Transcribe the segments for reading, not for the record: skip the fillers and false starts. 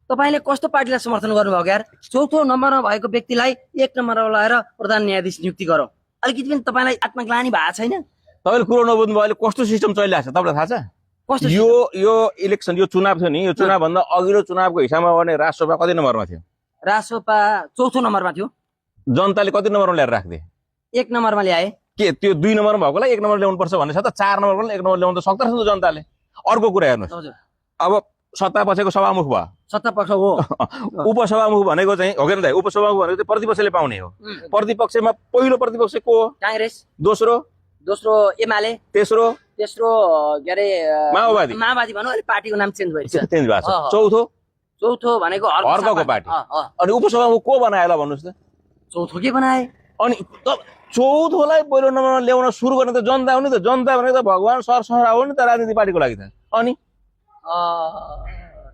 तपाईले कस्तो पार्टीलाई समर्थन गर्नुभएको यार? चौथो नम्बरमा भएको व्यक्तिलाई 1 नम्बरमा लगाएर प्रधान न्यायाधीश नियुक्ति गरौँ। अलिकति पनि तपाईलाई आत्मग्लानी भएको छैन? तपाईँले कुरो नबुझ्नु भयो। अहिले कस्तो सिस्टम चलिरहेको छ तपाईँलाई थाहा छ? कस्तो यो इलेक्सन, यो चुनाव थियो नि, यो चुनाव भन्दा अघिल्लो चुनावको हिसाबमा गर्ने राष्ट्रसभा कति नम्बरमा थियो? रासोपा चौथो नम्बरमा थियो। जनताले कति नम्बरमा ल्याएर राख्थे? 1 नम्बरमा ल्याए। के त्यो 2 नम्बरमा भएकोलाई 1 नम्बर ल्याउनु पर्छ भन्ने छ त? 4 नम्बरको 1 नम्बर ल्याउनु त सक्दछ नि त जनताले। अर्को कुरा हेर्नुहोस्, हजुर, अब सत्ता पछिको सभामुख भयो, सत्ता पक्ष हो। उपसभामुख भनेको चाहिँ हो कि दाइ? उपसभामुख भनेको चाहिँ प्रतिपक्षले पाउने हो। प्रतिपक्षमा पहिलो प्रतिपक्ष को हो? कांग्रेस, दोस्रो एमाले, तेस्रो के अरे माओवादी भनौँ, अहिले पार्टीको नाम चेन्ज भइसक्यो। चेन्ज भएको छ। चौथो भनेको अर्काको पार्टी। अनि उपसभामुख को बनायो ल भन्नुहोस् त? चौथो के बनाए? अनि चौथोलाई पहिलो नम्बरमा ल्याउन सुरु गर्ने त जनता हो नि त। जनता भनेको त भगवान सरसहरा हो नि त राजनीति पार्टीको लागि त। अनि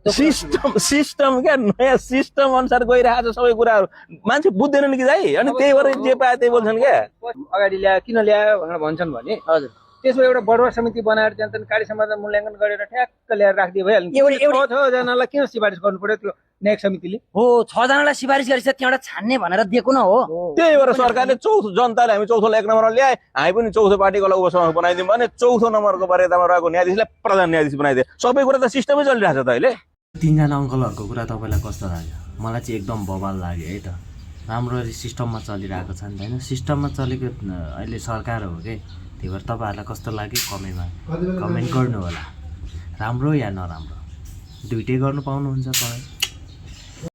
सिस्टम क्या, नयाँ सिस्टम अनुसार गइरहेको छ सबै कुराहरू। मान्छे बुझ्दैनन् कि दाइ? अनि त्यही भएर जे पाए त्यही बोल्छन् क्या। अगाडि ल्यायो, किन ल्यायो भनेर भन्छन् भने हजुर, त्यसमा एउटा बडुवा समिति बनाएर जनताले कार्य समाधान मूल्याङ्कन गरेर ठ्याक्क ल्याएर राखिदियो भइहाल्यो। 6 जनालाई किन सिफारिस गर्नु पर्यो त्यो न्यायिक समितिले? हो, 6 जनालाई सिफारिस गरेछ, त्यहाँबाट छान्ने भनेर दिएको न हो। त्यही भएर सरकारले जनताले हामी चौथोलाई 1 नम्बरमा ल्याए, हामी पनि चौथो पार्टीकोलाई उपसभामुख बनाइदिउँ भने चौथो नम्बरको वरियतामा रहेको न्यायाधीशलाई प्रधान न्यायाधीश बनाइदिए। सबै कुरा त सिस्टमै चलिरहेछ त अहिले। 3 जना अङ्कलहरूको कुरा तपाईँलाई कस्तो लाग्यो? मलाई चाहिँ एकदम बवाल लाग्यो है त। राम्रो सिस्टममा चलिरहेको छ नि त होइन? सिस्टममा चलेको अहिले सरकार हो कि, त्यही भएर तपाईँहरूलाई कस्तो लाग्यो कमेन्ट गर्नु होला। राम्रो या नराम्रो दुइटै गर्नु पाउनुहुन्छ तपाईँ।